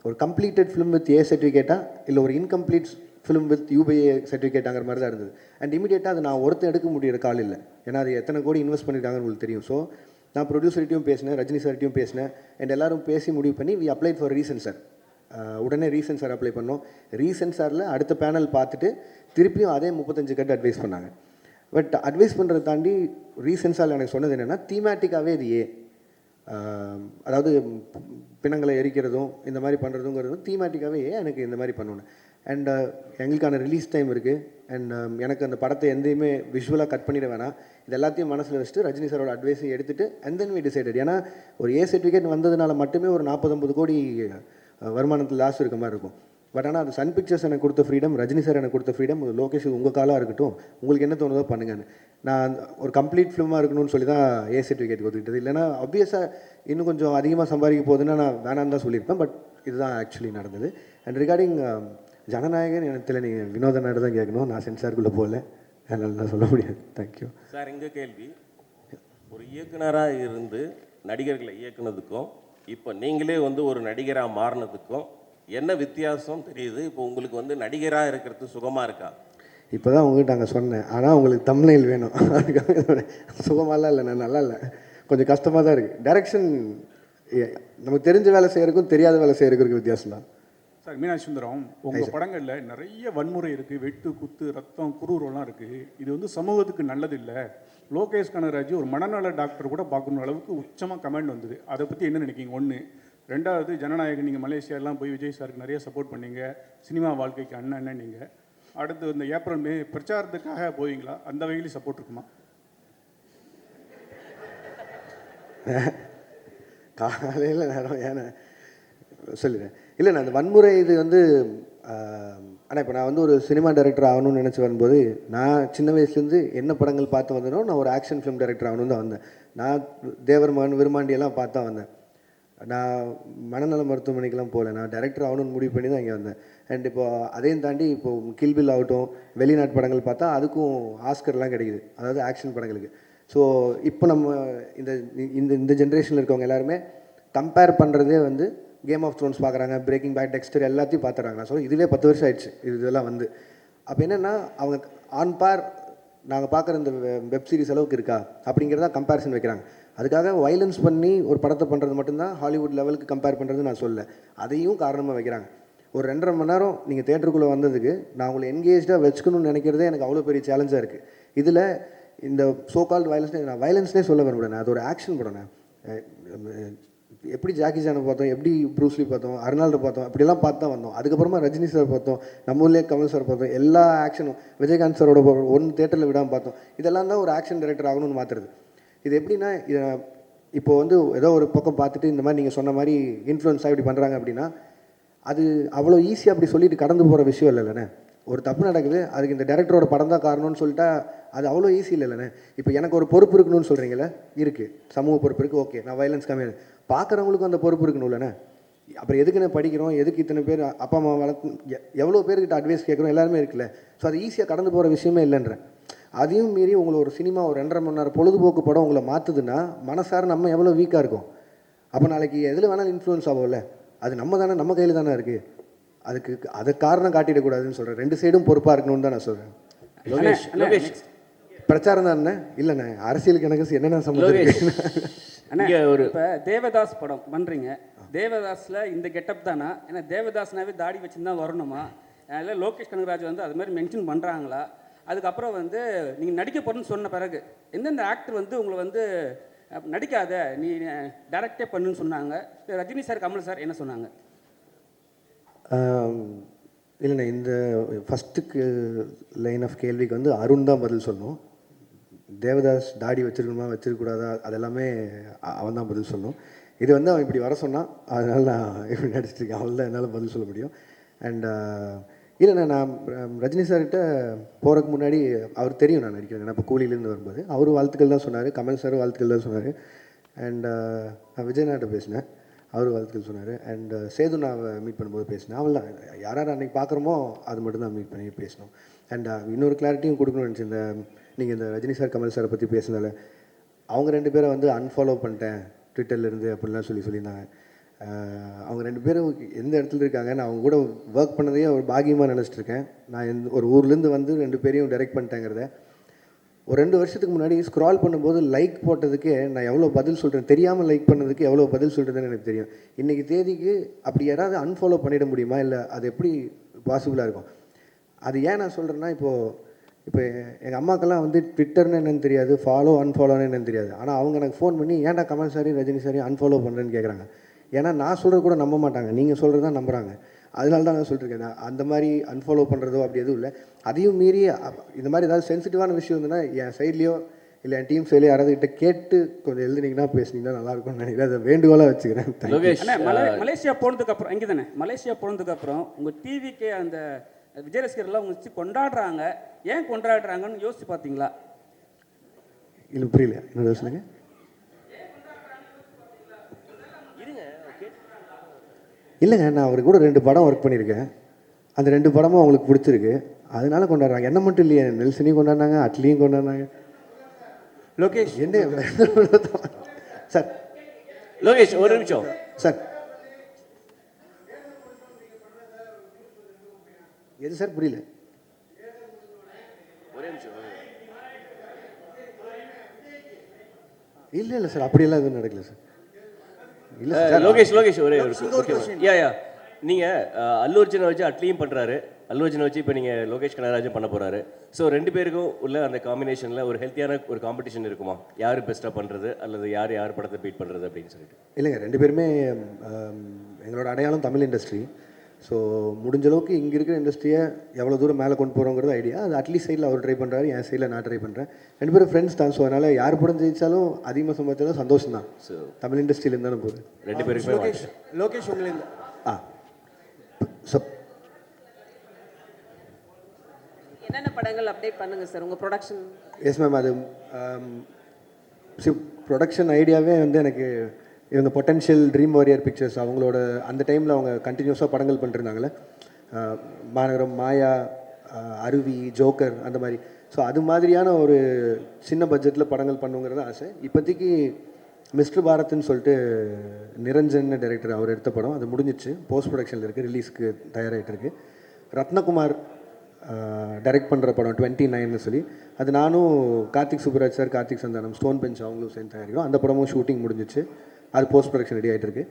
ஒரு கம்ப்ளீட்டட் ஃபிலிம் வித் ஏ சர்டிஃபிகேட்டா இல்லை ஒரு இன்கம்ப்ளீட் ஃபிலிம் வித் யூபிஏ சர்டிஃபிகேட்டாங்கிற மாதிரி தான் இருந்தது. அண்ட் இமீடியட்டாக அது நான் ஒருத்தர் எடுக்க முடியிற கால் இல்லை. ஏன்னா அது எத்தனை கோடி இன்வெஸ்ட் பண்ணியிருக்காங்கன்னு உங்களுக்கு தெரியும். ஸோ நான் ப்ரொடியூசர்கிட்டையும் பேசினேன், ரஜினி சார்கிட்டையும் பேசினேன். அண்ட் எல்லோரும் பேசி முடிவு பண்ணி வி அப்ளைட் ஃபார் ரீசென்சார். உடனே ரீசென்சார் அப்ளை பண்ணோம். ரீசென்சாரில் அடுத்த பேனல் பார்த்துட்டு திருப்பியும் அதே 35 கட் அட்வைஸ் பண்ணாங்க. பட் அட்வைஸ் பண்ணுறதை தாண்டி ரீசென்சாரில் எனக்கு சொன்னது என்னென்னா, தீமேட்டிக்காகவே இது அதாவது பிணங்களை எரிக்கிறதும் இந்த மாதிரி பண்ணுறதுங்கிறதும் தீமேட்டிக்காகவே எனக்கு இந்த மாதிரி பண்ணணும். அண்ட் எங்களுக்கான ரிலீஸ் டைம் இருக்குது. அண்ட் எனக்கு அந்த படத்தை எந்தையுமே விஷுவலாக கட் பண்ணிட வேணாம். இது எல்லாத்தையும் மனசில் வச்சுட்டு ரஜினி சாரோட அட்வைஸை எடுத்துகிட்டு அண்ட் தென் வி டிசைடட். ஏன்னா ஒரு ஏ சர்டிஃபிகேட் வந்ததுனால மட்டுமே ஒரு 40-50 கோடி வருமானத்தில் லாஸ் இருக்க மாதிரி இருக்கும். பட் ஆனால் அது சன் பிக்சர்ஸ் எனக்கு கொடுத்த ஃப்ரீடம், ரஜினி சார் எனக்கு கொடுத்த ஃப்ரீடம், லோகேஷ் உங்கள் காலாக இருக்கட்டும், உங்களுக்கு என்ன தோணுதோ பண்ணுங்கன்னு. நான் ஒரு கம்ப்ளீட் ஃபிலிமாக இருக்கணும்னு சொல்லி தான் ஏ சர்டிஃபிகேட் கொடுத்துக்கிட்டது. இல்லைனா ஆப்வியஸாக இன்னும் கொஞ்சம் அதிகமாக சம்பாதிக்க போகுதுன்னா நான் வேணான்னு தான் சொல்லியிருப்பேன். பட் இதுதான் ஆக்சுவலி நடந்தது. அண்ட் ரிகார்டிங் ஜனநாயகன் எனக்கு நீங்கள் வினோத நாடு தான் கேட்கணும். நான் சென்சாருக்குள்ளே போகல, அதனால் நான் சொல்ல முடியாது. Thank you sir. எங்கள் கேள்வி, ஒரு இயக்குனராக இருந்து நடிகர்களை இயக்குனதுக்கும் இப்போ நீங்களே வந்து ஒரு நடிகராக மாறினதுக்கும் என்ன வித்தியாசம் தெரியுது? இப்போ உங்களுக்கு வந்து நடிகராக இருக்கிறது சுகமாக இருக்கா? இப்போ தான் உங்கள்கிட்ட அங்கே சொன்னேன். ஆனால் உங்களுக்கு தம்ப்நெயில் வேணும். அதுக்காக சுகமாலாம் இல்லை, நான் நல்லா இல்லை, கொஞ்சம் கஷ்டமாக தான் இருக்குது. டைரக்ஷன் நமக்கு தெரிஞ்ச வேலை செய்கிறதுக்கும் தெரியாத வேலை செய்கிறதுக்கு வித்தியாசம் தான். சார், மீனாட்சி சுந்தரம், உங்கள் படங்களில் நிறைய வன்முறை இருக்குது, வெட்டு குத்து ரத்தம் குரூரெல்லாம் இருக்குது. இது வந்து சமூகத்துக்கு நல்லதில்லை. லோகேஷ் கனகராஜ் ஒரு மனநல டாக்டர் கூட பார்க்கணும் அளவுக்கு உச்சமாக கமெண்ட் வந்தது. அதை பற்றி என்ன நினைக்கிங்க? ஒன்று. ரெண்டாவது, ஜனநாயகன் நீங்கள் மலேசியாலாம் போய் விஜய் சாருக்கு நிறைய சப்போர்ட் பண்ணீங்க, சினிமா வாழ்க்கைக்கு அண்ணன் நீங்கள். அடுத்து இந்த ஏப்ரல் மே பிரச்சாரத்துக்காக போவீங்களா? அந்த வகையிலையும் சப்போர்ட் இருக்குமா? காலையில் நேரம் ஏன்னா சொல்லிடுறேன். இல்லை, நான் அந்த வன்முறை இது வந்து ஆனால் இப்போ நான் வந்து ஒரு சினிமா டைரக்டர் ஆகணும்னு நினச்சி வரும்போது, நான் சின்ன வயசுலேருந்து என்ன படங்கள் பார்த்து வந்தனோ, நான் ஒரு ஆக்ஷன் ஃபிலிம் டைரக்டர் ஆகணும்னு தான் வந்தேன். நான் தேவர் மகன் விருமாண்டியெல்லாம் பார்த்து தான் வந்தேன். நான் மனநல மருத்துவமனைக்கெலாம் போகல, நான் டைரக்டர் ஆகணும்னு முடிவு பண்ணி தான் இங்கே வந்தேன். அண்ட் இப்போ அதையும் தாண்டி இப்போது கில்பில் ஆகட்டும், வெளிநாட்டு படங்கள் பார்த்தா அதுக்கும் ஆஸ்கர்லாம் கிடைக்குது, அதாவது ஆக்ஷன் படங்களுக்கு. ஸோ இப்போ நம்ம இந்த இந்த ஜென்ரேஷனில் இருக்கவங்க எல்லாருமே கம்பேர் பண்ணுறதே வந்து கேம் ஆஃப் த்ரோன்ஸ் பார்க்குறாங்க, பிரேக்கிங் பேட், டெக்ஸ்டர் எல்லாத்தையும் பார்த்துறாங்க. நான் சொல்ல இதுவே 10 வருஷம் ஆயிடுச்சு இதெல்லாம் வந்து. அப்போ என்னென்னா அவங்க ஆன் பார் நாங்கள் பார்க்குற இந்த வெப் சீரிஸ் அளவுக்கு இருக்கா அப்படிங்கிறத கம்பேரிசன் வைக்கிறாங்க. அதுக்காக வைலன்ஸ் பண்ணி ஒரு படத்தை பண்ணுறது மட்டும்தான் ஹாலிவுட் லெவலுக்கு கம்பேர் பண்ணுறது நான் சொல்ல, அதையும் காரணமாக வைக்கிறாங்க. ஒரு 2.5 மணி நேரம் நீங்கள் தேட்டருக்குள்ளே வந்ததுக்கு நான் உங்களை என்கேஜாக வச்சுக்கணும்னு நினைக்கிறதே எனக்கு அவ்வளோ பெரிய சேலஞ்சாக இருக்குது. இதில் இந்த சோகால்டு வயலன்ஸ், நான் வயலன்ஸ்னே சொல்ல விரும்புகிறேன், அது ஒரு ஆக்ஷன் படம். எப்படி ஜாக்கி சானை பார்த்தோம், எப்படி ப்ரூஸ்லி பார்த்தோம், அர்னால்டை பார்த்தோம், அப்படிலாம் பார்த்து தான் வந்தோம். அதுக்கப்புறமா ரஜினி சார் பார்த்தோம், நம்ம ஊர்லேயே கமல் சார் பார்த்தோம், எல்லா ஆக்ஷனும் விஜயகாந்த் சாரோட ஒன்று தேட்டரில் விடாமல் பார்த்தோம். இதெல்லாம் தான் ஒரு ஆக்ஷன் டைரக்டர் ஆகணும்னு மாற்றுறது. இது எப்படின்னா, இப்போ வந்து ஏதோ ஒரு பக்கம் பார்த்துட்டு இந்த மாதிரி நீங்கள் சொன்ன மாதிரி இன்ஃப்ளூயன்ஸாக இப்படி பண்ணுறாங்க அப்படின்னா, அது அவ்வளோ ஈஸியாக அப்படி சொல்லிட்டு கடந்து போகிற விஷயம் இல்லைண்ணே. ஒரு தப்பு நடக்குது, அதுக்கு இந்த டேரக்டரோட படம் தான் காரணம்னு சொல்லிட்டா அது அவ்வளோ ஈஸி இல்லைண்ணே. இப்போ எனக்கு ஒரு பொறுப்பு இருக்கணும்னு சொல்கிறீங்களே, இருக்குது, சமூக பொறுப்பு இருக்குது, ஓகே, நான் வயலன்ஸ் கம்மியாக, பார்க்குறவங்களுக்கும் அந்த பொறுப்பு இருக்கணும் இல்லைண்ணே. அப்புறம் எதுக்குன்னு படிக்கிறோம், எதுக்கு இத்தனை பேர் அப்பா அம்மா வளர்த்து எவ்வளோ பேர்கிட்ட அட்வைஸ் கேட்குறோம், எல்லாருமே இருக்குல்ல. ஸோ அது ஈஸியாக கடந்து போகிற விஷயமே இல்லைன்றேன். அதையும் மீறி உங்களை ஒரு சினிமா ஒரு 2.5 மணி நேரம் பொழுதுபோக்கு படம் உங்களை மாற்றுதுன்னா மனசார நம்ம எவ்வளோ வீக்காக இருக்கும். அப்போ நாளைக்கு எதில் வேணாலும் இன்ஃப்ளூயன்ஸ் ஆகும்ல, அது நம்ம தானே, நம்ம கையில் தானே இருக்குது. அதை காரணம் காட்டிடக்கூடாதுன்னு சொல்கிறேன். 2 சைடும் பொறுப்பாக இருக்கணும்னு தான் நான் சொல்கிறேன். லோகேஷ் பிரச்சாரம் தானே இல்லைண்ணே, அரசியலுக்கு எனக்கு என்னென்ன சம்பந்தம். அண்ணா, இப்போ தேவதாஸ் படம் பண்ணுறீங்க, தேவதாஸில் இந்த கெட்டப் தானா? ஏன்னா தேவதாஸ்னாவே தாடி வச்சுருந்தா வரணுமா? அதில் லோகேஷ் கனகராஜ் வந்து அது மாதிரி மென்ஷன் பண்ணுறாங்களா? அதுக்கப்புறம் வந்து நீங்கள் நடிக்க போகிறேன்னு சொன்ன பிறகு எந்தெந்த ஆக்டர் வந்து உங்களை வந்து நடிக்காத, நீ டைரக்டே பண்ணுன்னு சொன்னாங்க? ரஜினி சார், கமல் சார் என்ன சொன்னாங்க? இல்லைண்ணா, இந்த ஃபஸ்ட்டுக்கு லைன் ஆஃப் கேள்விக்கு வந்து அருண் தான் பதில் சொல்லணும். தேவதாஸ் தாடி வச்சிருக்கணுமா வச்சிருக்கக்கூடாதா அதெல்லாமே அவன் தான் பதில் சொல்லணும். இது வந்து அவன் இப்படி வர சொன்னான், அதனால் நான் இப்படி நடிச்சிட்ருக்கேன். அவள் தான் என்னால் பதில் சொல்ல முடியும். அண்ட் இல்லைண்ணா, நான் ரஜினி சார்கிட்ட போகிறதுக்கு முன்னாடி அவர் தெரியும் நான் நடிக்கிறேன். நான் இப்போ கூலியிலேருந்து வரும்போது அவர் வாழ்த்துக்கள் தான் சொன்னார், கமல் சார் வாழ்த்துக்கள் தான் சொன்னார். அண்ட் நான் விஜயநாட்ட பேசினேன், அவர் வாழ்த்துக்கள் சொன்னார். அண்ட் சேது நான் மீட் பண்ணும்போது பேசினேன். அவள் தான் யார் யார் அன்றைக்கி பார்க்குறோமோ அது மட்டும் தான் மீட் பண்ணி பேசணும். அண்ட் இன்னொரு கிளாரிட்டியும் கொடுக்கணும்னு நினச்சி, இந்த நீங்கள் இந்த ரஜினி சார் கமல் சாரை பற்றி பேசினால அவங்க 2 பேரை வந்து அன்ஃபாலோ பண்ணிட்டேன் ட்விட்டர்லேருந்து அப்படிலாம் சொல்லியிருந்தாங்க. அவங்க 2 பேரும் எந்த இடத்துல இருக்காங்க, நான் அவங்க கூட ஒர்க் பண்ணதையே ஒரு பாகியமாக நினச்சிட்ருக்கேன். நான் ஒரு ஊர்லேருந்து வந்து 2 பேரையும் டைரக்ட் பண்ணிட்டேங்கிறத ஒரு 2 வருஷத்துக்கு முன்னாடி ஸ்க்ரால் பண்ணும்போது லைக் போட்டதுக்கே நான் எவ்வளோ பதில் சொல்கிறேன், தெரியாமல் லைக் பண்ணதுக்கு எவ்வளோ பதில் சொல்கிறதுன்னு எனக்கு தெரியும். இன்றைக்கி தேதிக்கு அப்படி யாராவது அன்ஃபாலோ பண்ணிட முடியுமா, இல்லை அது எப்படி பாசிபிளாக இருக்கும்? அது ஏன் நான் சொல்கிறேன்னா, இப்போ எங்கள் அம்மாக்கெல்லாம் வந்து ட்விட்டர்னு என்னென்னு தெரியாது, ஃபாலோ அன்ஃபாலோன்னு என்னென்னு தெரியாது. ஆனால் அவங்க எனக்கு ஃபோன் பண்ணி ஏன்டா கமல் சாரையும் ரஜினி சாரையும் அன்ஃபாலோ பண்ணுறேன்னு கேட்குறாங்க. ஏன்னா நான் சொல்கிறது கூட நம்ப மாட்டாங்க, நீங்கள் சொல்கிறது தான் நம்புகிறாங்க. அதனால தான் நான் சொல்லிட்டுருக்கேன். அந்த மாதிரி அன்ஃபாலோ பண்ணுறதோ அப்படி எதுவும் இல்லை. அதையும் மீறி இந்த மாதிரி ஏதாவது சென்சிட்டிவான விஷயம் இருந்ததுன்னா என் சைட்லேயோ இல்லை என் டீம் சைட்லேயோ யாராவது கிட்ட கேட்டு கொஞ்சம் எழுதுனீங்கன்னா பேசுனீங்கன்னா நல்லாயிருக்கும்னு நினைக்கிறேன். அதை வேண்டுகோளாக வச்சுக்கிறேன். மலேசியா போனதுக்கப்புறம் இங்கே தானே மலேசியா போனதுக்கப்புறம் உங்கள் டிவிக்கு அந்த விஜய் ரசிகர்லாம் அவங்க வச்சு கொண்டாடுறாங்க, ஏன் கொண்டாடுறாங்கன்னு யோசிச்சு பார்த்தீங்களா? இல்லை புரியல, என்ன சொல்லுங்க. இல்லைங்க, நான் அவருக்கு கூட 2 படம் ஒர்க் பண்ணியிருக்கேன். அந்த 2 படமும் அவங்களுக்கு பிடிச்சிருக்கு, அதனால கொண்டாடுறாங்க. என்ன மட்டும் இல்லையே, நெல்சனையும் கொண்டாடினாங்க, அட்லியும் கொண்டாடினாங்க. லோகேஷ் என்ன சார்? லோகேஷ் ஒரு நிமிஷம் சார். எது சார் புரியல? ஒரே நிமிஷம். இல்லை சார், அப்படியெல்லாம் எதுவும் நடக்கல சார். இல்லை சார். லோகேஷ் ஒரே யா நீங்கள் அல்லு அர்ஜுனை வச்சு அட்லியும் பண்ணுறாரு, அல்லு அர்ஜுனை வச்சு இப்போ நீங்கள் லோகேஷ் கனகராஜும் பண்ண போகிறாரு. ஸோ 2 பேருக்கும் உள்ள அந்த காம்பினேஷனில் ஒரு ஹெல்த்தியான ஒரு காம்படிஷன் இருக்குமா? யார் பெஸ்ட்டாக பண்ணுறது அல்லது யார் படத்தை பீட் பண்ணுறது அப்படின்னு சொல்லிட்டு? இல்லைங்க, 2 பேருமே எங்களோட அடையாளம் தமிழ் இண்டஸ்ட்ரி. ஸோ முடிஞ்ச அளவுக்கு இங்கே இருக்கிற இண்டஸ்ட்ரியை எவ்வளோ தூரம் மேலே கொண்டு போகிறோங்கிறது ஐடியா. அது அட்லீஸ்ட் சைடில் அவர் ட்ரை பண்ணுறாரு, என் சைடில் நான் ட்ரை பண்ணுறேன். 2 பேரும் ஃப்ரெண்ட்ஸ் தான். ஸோ அதனால் யார் படம் ஜெயிச்சாலும் அதிகமாக சம்பாதிச்சாலும் சந்தோஷம் தான். ஸோ தமிழ் இண்டஸ்ட்ரியிலேருந்து தானே போகுது. 2 பேருக்குமே லோகேஷ் உங்களை ஸோ என்னென்ன படங்கள் அப்டேட் பண்ணுங்கள் சார் உங்கள் ப்ரொடக்ஷன்? எஸ் மேம், அது ப்ரொடக்ஷன் ஐடியாவே வந்து எனக்கு இவங்க பொட்டென்ஷியல் ட்ரீம் வாரியர் பிக்சர்ஸ் அவங்களோட அந்த டைமில் அவங்க கண்டினியூஸாக படங்கள் பண்ணிருந்தாங்களே, மாநகரம், மாயா, அருவி, ஜோக்கர் அந்த மாதிரி. ஸோ அது மாதிரியான ஒரு சின்ன பட்ஜெட்டில் படங்கள் பண்ணுங்கிறது ஆசை. இப்போதைக்கு மிஸ்டர் பாரத்னு சொல்லிட்டு நிரஞ்சன் டைரக்டர் அவர் எடுத்த படம், அது முடிஞ்சிச்சு, போஸ்ட் ப்ரொடக்ஷனில் இருக்குது, ரிலீஸ்க்கு தயாராகிட்டு இருக்கு. ரத்னகுமார் டைரக்ட் பண்ணுற படம் 29ன்னு சொல்லி, அது நானும் Karthik Subbaraj sir, Karthik Santhanam, Stone Bench அவங்களும் சேர்ந்து தயாரிக்கிறோம். அந்த படமும் ஷூட்டிங் முடிஞ்சிச்சு, அது போஸ்ட் ப்ரொடக்ஷன் ரெடி ஆகிட்டு இருக்கு.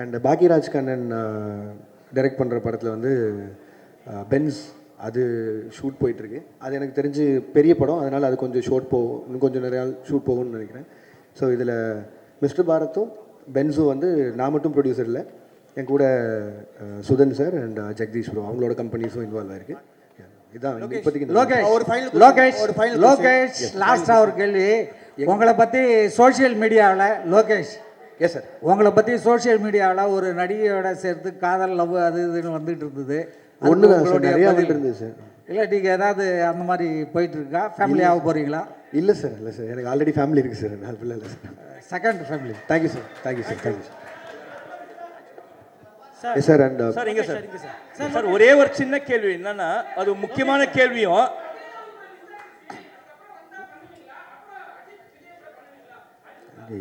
அண்ட் பாக்யராஜ் கண்ணன் டைரக்ட் பண்ணுற படத்தில் வந்து பென்ஸ், அது ஷூட் போயிட்டுருக்கு. அது எனக்கு தெரிஞ்சு பெரிய படம், அதனால் அது கொஞ்சம் இன்னும் கொஞ்சம் நிறையா ஷூட் போகும்னு நினைக்கிறேன். ஸோ இதில் மிஸ்டர் பாரத்தும் பென்ஸும் வந்து நான் மட்டும் ப்ரொடியூசர் இல்லை, என் கூட Sudhan sir and Jagadish bro அவங்களோட கம்பெனிஸும் இன்வால்வ் ஆகிருக்கு. இதான் இப்போதைக்கு. லோகேஷ் லாஸ்ட்டாக ஒரு கேள்வி. உங்களை பற்றி சோஷியல் மீடியாவில் லோகேஷ், எஸ் சார், உங்களை பற்றி சோஷியல் மீடியாவில் ஒரு நடிகையோட சேர்த்து காதல், லவ் அது இதுன்னு வந்துட்டு இருந்தது. ஒன்று நிறையா வந்துட்டு இருந்தது சார். இல்லை நீங்கள் ஏதாவது அந்த மாதிரி போயிட்டு இருக்கா? ஃபேமிலியாக போகிறீங்களா? இல்லை சார், இல்லை சார், எனக்கு ஆல்ரெடி ஃபேமிலி இருக்குது சார், நான் இல்லை sir. Second family. Thank you sir, thank you sir, thank you sir. Sir and sir இங்கே சார் ஒரே ஒரு சின்ன கேள்வி என்னன்னா, அது முக்கியமான கேள்வியும்,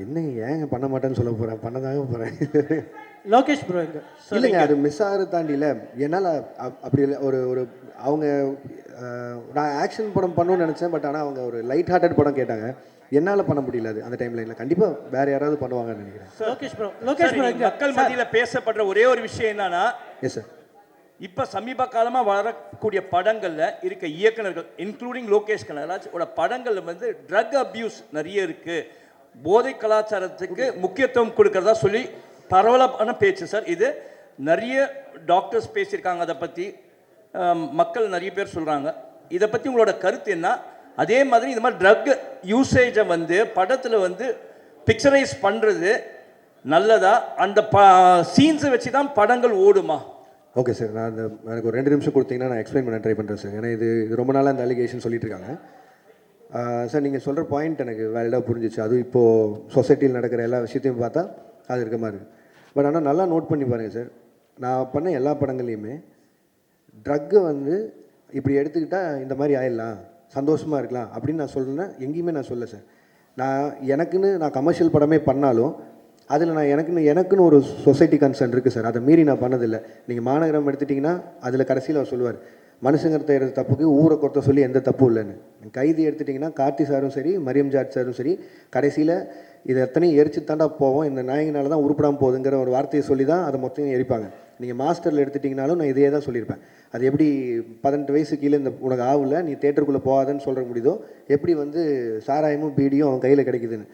என்னங்க ஏங்க பண்ண மாட்டேன்னு சொல்ல போகிறேன், பண்ணதாங்க போகிறேன். லோகேஷ் ப்ரோ இல்லைங்க, அது மிஸ் ஆகிற தாண்டியில் என்னால் அப்படி இல்லை. ஒரு அவங்க நான் ஆக்ஷன் படம் பண்ணணும்னு நினச்சேன், பட் ஆனால் அவங்க ஒரு லைட் ஹார்ட்டட் படம் கேட்டாங்க, என்னால் பண்ண முடியல. அது அந்த டைமில் இல்லை, கண்டிப்பாக வேறு யாராவது பண்ணுவாங்கன்னு நினைக்கிறேன். லோகேஷ் ப்ரோ மக்கள் மத்தியில் பேசப்படுற ஒரே ஒரு விஷயம் என்னன்னா, எஸ் சார், இப்போ சமீப காலமாக வரக்கூடிய படங்களில் இருக்க இயக்குனர்கள் இன்க்ளூடிங் லோகேஷ் கனகராஜ் ஓட படங்களில் வந்து ட்ரக் அப்யூஸ் நிறைய இருக்குது, போதை கலாச்சாரத்துக்கு முக்கியத்துவம் கொடுக்கறதா சொல்லி பரவலான பேச்சு சார். இது நிறைய டாக்டர்ஸ் பேசியிருக்காங்க அதை பற்றி, மக்கள் நிறைய பேர் சொல்கிறாங்க. இதை பற்றி உங்களோட கருத்து என்ன? அதே மாதிரி இந்த மாதிரி ட்ரக் யூசேஜை வந்து படத்தில் வந்து பிக்சரைஸ் பண்ணுறது நல்லதா? அந்த சீன்ஸை வச்சு தான் படங்கள் ஓடுமா? ஓகே சார், நான் எனக்கு ஒரு 2 நிமிஷம் கொடுத்தீங்கன்னா நான் எக்ஸ்பிளைன் பண்ண ட்ரை பண்ணுறேன் சார். ஏன்னா இது ரொம்ப நாளாக இந்த அலிகேஷன் சொல்லிட்டு இருக்காங்க. சார் நீங்கள் சொல்கிற பாயிண்ட் எனக்கு வேலிடாக புரிஞ்சிச்சு. அதுவும் இப்போது சொசைட்டியில் நடக்கிற எல்லா விஷயத்தையும் பார்த்தா அது இருக்க மாதிரி இருக்குது. பட் ஆனால் நல்லா நோட் பண்ணி பாருங்கள் சார், நான் பண்ண எல்லா படங்கள்லையுமே ட்ரக்கை வந்து இப்படி எடுத்துக்கிட்டால் இந்த மாதிரி ஆயிடலாம், சந்தோஷமாக இருக்கலாம் அப்படின்னு நான் சொல்கிறேன்னா எங்கேயுமே நான் சொல்ல சார். நான் கமர்ஷியல் படமே பண்ணாலும் அதில் நான் எனக்குன்னு ஒரு சொசைட்டி கன்சர்ன் இருக்குது சார். அதை மீறி நான் பண்ணதில்லை. நீங்கள் மாநகரம் எடுத்துட்டிங்கன்னா அதில் கடைசியில் அவர் சொல்லுவார், மனுஷங்கிற செய்கிற தப்புக்கு ஊரை கொத்த சொல்லி எந்த தப்பும் இல்லைன்னு. கைதி எடுத்துட்டிங்கன்னா கார்த்தி சாரும் சரி, மரியம் ஜார்ஜ் சாரும் சரி, கடைசியில் இது எத்தனையும் எரிச்சு தாண்டா போவோம், இந்த நாயகனால தான் உருப்படாமல் போகுதுங்கிற ஒரு வார்த்தையை சொல்லி தான் அதை மொத்தம் எரிப்பாங்க. நீங்கள் மாஸ்டரில் எடுத்துட்டிங்கனாலும் நான் இதே தான் சொல்லியிருப்பேன். அது எப்படி 18 வயசு கீழே இந்த உனக்கு ஆகல நீ தேட்டருக்குள்ளே போகாதன்னு சொல்கிற முடியுதோ, எப்படி வந்து சாராயமும் பீடியும் அவன் கையில் கிடைக்குதுன்னு.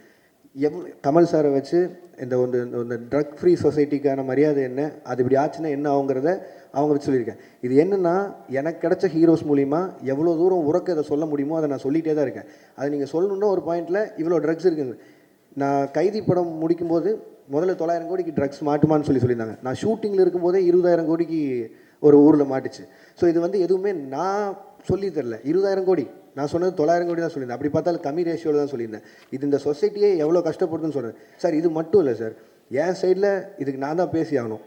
கமல் சாரை வச்சு இந்த ட்ரக் ஃப்ரீ சொசைட்டிக்கான மரியாதை என்ன, அது இப்படி ஆச்சுன்னா என்ன ஆகுங்கிறத அவங்க வச்சு சொல்லியிருக்கேன். இது என்னென்னா, எனக்கு கிடைச்ச ஹீரோஸ் மூலிமா எவ்வளோ தூரம் உறக்க இதை சொல்ல முடியுமோ அதை நான் சொல்லிகிட்டே தான் இருக்கேன். அதை நீங்கள் சொல்லணுன்னா ஒரு பாயிண்டில் இவ்வளோ ட்ரக்ஸ் இருக்குங்க. நான் கைதி படம் முடிக்கும்போது முதல்ல 900 கோடிக்கு ட்ரக்ஸ் மாட்டுமான்னு சொல்லியிருந்தாங்க. நான் ஷூட்டிங்கில் இருக்கும்போதே 20,000 கோடிக்கு ஒரு ஊரில் மாட்டுச்சு. ஸோ இது வந்து எதுவுமே நான் சொல்லி தரல. 20,000 கோடி நான் சொன்னது 900 கோடி தான் சொல்லியிருந்தேன். அப்படி பார்த்தாலும் கம்மி ரேஷியோவில் தான் சொல்லியிருந்தேன். இது இந்த சொசைட்டியே எவ்வளோ கஷ்டப்படுதுன்னு சொல்கிறேன் சார். இது மட்டும் இல்லை சார், என் சைடில் இதுக்கு நான் தான் பேசி ஆகணும்.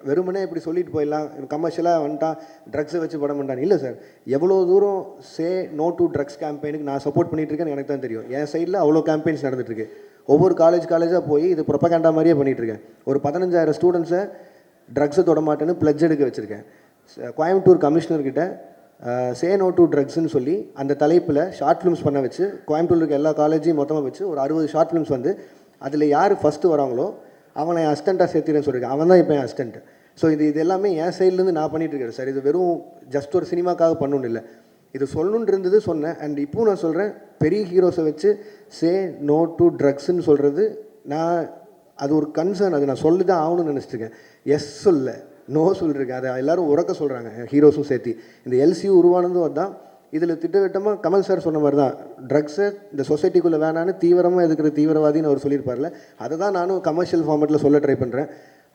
வெறுமனே இப்படி சொல்லிட்டு போயிடலாம், கமர்ஷியலாக வந்துட்டான் ட்ரக்ஸை வச்சு படம் பண்ணிட்டான் இல்லை சார். எவ்வளோ தூரம் சே நோ டு ட்ரக்ஸ் கேம்பெயினுக்கு நான் சப்போர்ட் பண்ணிகிட்டு இருக்கேன்னு எனக்கு தான் தெரியும். என் சைடில் அவ்வளோ கேம்பெயின்ஸ் நடந்துகிட்ருக்கு. ஒவ்வொரு காலேஜாக போய் இது ப்ரொபகண்டா மாதிரியே பண்ணிகிட்ருக்கேன். ஒரு 15,000 ஸ்டூடெண்ட்ஸை ட்ரக்ஸை தொட மாட்டேன்னு பிளட்ஜ் எடுக்க வச்சுருக்கேன். கோயம்புத்தூர் கமிஷனர்கிட்ட சே நோ டு ட்ரக்ஸ்ன்னு சொல்லி அந்த தலைப்பில் ஷார்ட் ஃபிலிம்ஸ் பண்ண வச்சு கோயம்புத்தூர் இருக்க எல்லா காலேஜையும் மொத்தமாக வச்சு ஒரு 60 ஷார்ட் ஃபிலிம்ஸ் வந்து அதில் யார் ஃபஸ்ட்டு வராங்களோ அவனை என் அசிஸ்டண்ட்டாக சேர்த்துறேன்னு சொல்லியிருக்கேன். அவன் தான் இப்போ என் அசிஸ்டண்ட். ஸோ இது எல்லாமே என் சைட்லேருந்து நான் பண்ணிகிட்ருக்கேன் சார். இது வெறும் ஜஸ்ட் ஒரு சினிமாக்காக பண்ணணும் இல்லை, இது சொல்லணுன்னு இருந்தது சொன்னேன். அண்ட் இப்போவும் நான் சொல்கிறேன், பெரிய ஹீரோஸை வச்சு சே நோ டு ட்ரக்ஸ்ன்னு சொல்கிறது அது ஒரு கன்சர்ன். அது நான் சொல்லி தான் ஆகணும்னு நினச்சிட்ருக்கேன். எஸ் சொல்ல நோ சொல்லியிருக்கேன். அதை எல்லோரும் உறக்க சொல்கிறாங்க, ஹீரோஸும் சேர்த்து. இந்த எல்சியூ உருவானதும் அதுதான். இதில் திட்டவட்டமாக கமல் சார் சொன்ன மாதிரி தான், ட்ரக்ஸை இந்த சொசைட்டிக்குள்ளே வேணான்னு தீவிரமாக இருக்கிற தீவிரவாதின்னு அவர் சொல்லியிருப்பார்ல, அதை தான் நானும் கமர்ஷியல் ஃபார்மேட்டில் சொல்ல ட்ரை பண்ணுறேன்.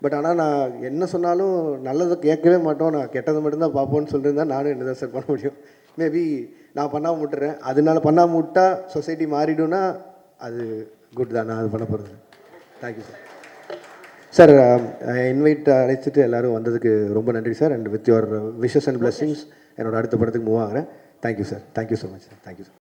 பட் ஆனால் நான் என்ன சொன்னாலும் நல்லதை கேட்கவே மாட்டோம், நான் கெட்டதை மட்டும்தான் பார்ப்போன்னு சொல்லியிருந்தா நானும் என்ன தான் சார் பண்ண முடியும். மேபி நான் பண்ணாமல் விட்டுறேன். அதனால பண்ணாமல் விட்டால் சொசைட்டி மாறிடும்னா அது குட் தான். நான் அது பண்ண போகிறது. Thank you sir. சார் இன்வைட் அழைச்சிட்டு எல்லோரும் வந்ததுக்கு ரொம்ப நன்றி sir. And with your wishes and blessings என்னோட அடுத்த படத்துக்கு மூவ் ஆகிறேன். Thank you sir. Thank you so much sir. Thank you sir.